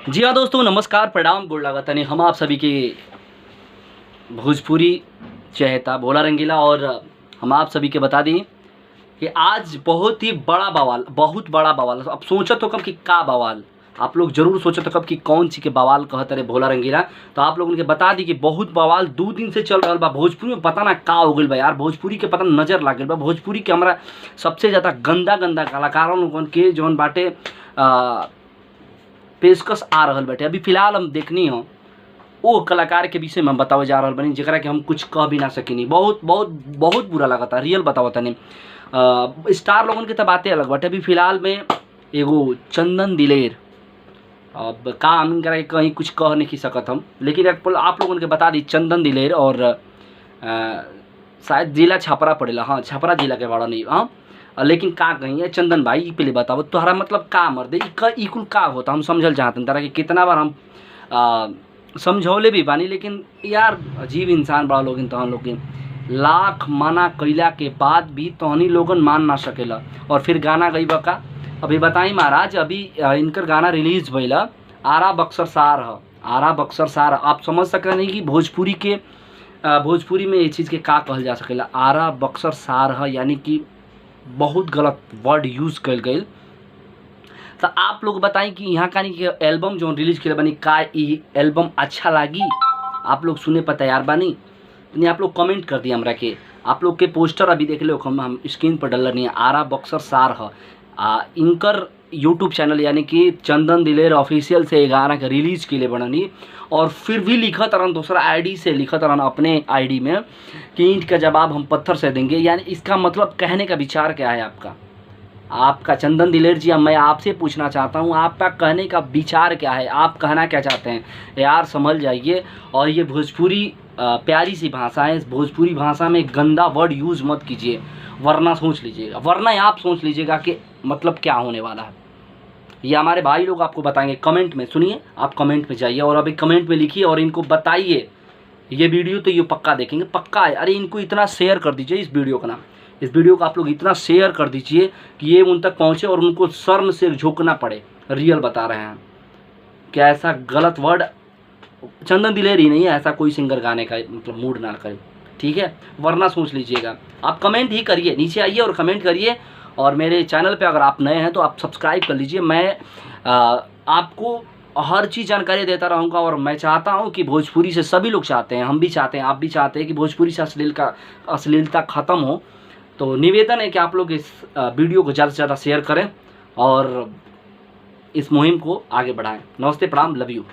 जी हाँ दोस्तों, नमस्कार, प्रणाम, गोड़ लागत है। हम आप सभी के भोजपुरी चहेता भोला रंगीला और हम आप सभी के बता दें कि आज बहुत बड़ा बवाल। अब सोचत हो कब कि का बवाल, आप लोग जरूर सोचत हो कब कि कौन सी के बवाल कहत रहे भोला रंगीला। तो आप लोगों के बता दी कि बहुत बवाल 2 दिन से चल रहा बा भोजपुरी में। पता ना का हो गई बा यार, भोजपुरी के पता नजर लाग गई बा। भोजपुरी के हमारा सबसे ज़्यादा गंदा गंदा कलाकारों लोगन के जौन बाटे पेशकश आ रहल बाटे। अभी फिलहाल हम देखनी हो वो कलाकार के विषय में हम बतावे जा रहल बनी, जरा कि हम कुछ कह भी ना सकिनी। बहुत बहुत बहुत बुरा लगा था, रियल बताओ तनी। स्टार लोगन के तो बातें अलग बाटे। अभी फिलहाल में एगो चंदन दिलेर, अब का हम करा कहीं कुछ कह नहीं सकत हम, लेकिन आप लोगन के बता दी चंदन दिलेर और शायद जिला छपरा पड़ेला, हाँ छपरा जिला के बड़ा नहीं, हाँ। लेकिन का कहीं है चंदन भाई, ई पहले बताओ तोहरा मतलब का मर दे ई कुल का होता। हम समझल चाहते हैं तारा कि कितना बार हम समझौले भी बानी, लेकिन यार अजीब इंसान बड़ा लोग तहन लोग लाख मना कैला के बाद भी तहनी लोगन मान ना सकेला और फिर गाना गई बका। अभी बताई महाराज, अभी इनकर गाना रिलीज भइला आरा बक्सर सार ह, आरा बक्सर सार। आप समझ सक नहीं कि भोजपुरी में ये चीज़ के का कहल जा सकेला। आरा बक्सर सार ह यानी कि बहुत गलत वर्ड यूज़ कल गई। तो आप लोग बताएं कि यहाँ का नहीं एल्बम जो रिलीज किया बनी का ई एल्बम अच्छा लगी, आप लोग सुने पर तैयार बानी नहीं? आप लोग कमेंट कर दिए हमरा के। आप लोग के पोस्टर अभी देख लो, हम स्क्रीन पर डल नहीं। आरा बक्सर सार है इनकर यूट्यूब चैनल यानी कि चंदन दिलेर ऑफिशियल से गाना के रिलीज के लिए बननी, और फिर भी लिखा तरन दूसरा आईडी से लिखा तरन अपने आईडी में कि ईंट का जवाब हम पत्थर से देंगे। यानी इसका मतलब कहने का विचार क्या है आपका चंदन दिलेर जी? अब मैं आपसे पूछना चाहता हूँ, आपका कहने का विचार क्या है? आप कहना क्या चाहते हैं यार? समझ जाइए। और ये भोजपुरी प्यारी सी भाषा है, इस भोजपुरी भाषा में गंदा वर्ड यूज़ मत कीजिए, वरना सोच लीजिएगा, वरना आप सोच लीजिएगा कि मतलब क्या होने वाला है। ये हमारे भाई लोग आपको बताएंगे कमेंट में। सुनिए, आप कमेंट में जाइए और अभी कमेंट में लिखिए और इनको बताइए। ये वीडियो तो ये पक्का देखेंगे, पक्का है। अरे इनको इतना शेयर कर दीजिए इस वीडियो का, इस वीडियो को आप लोग इतना शेयर कर दीजिए कि ये उन तक पहुँचे और उनको शर्म से झुकना पड़े। रियल बता रहे हैं कि ऐसा गलत वर्ड चंदन दिलेर ही नहीं है, ऐसा कोई सिंगर गाने का मतलब मूड ना करे, ठीक है? वरना सोच लीजिएगा। आप कमेंट ही करिए, नीचे आइए और कमेंट करिए। और मेरे चैनल पे अगर आप नए हैं तो आप सब्सक्राइब कर लीजिए। मैं आपको हर चीज़ जानकारी देता रहूँगा और मैं चाहता हूँ कि भोजपुरी से सभी लोग चाहते हैं, हम भी चाहते हैं, आप भी चाहते हैं कि भोजपुरी से अश्लीलता ख़त्म हो। तो निवेदन है कि आप लोग इस वीडियो को ज़्यादा से ज़्यादा शेयर करें और इस मुहिम को आगे बढ़ाएं। नमस्ते, प्रणाम, लव यू।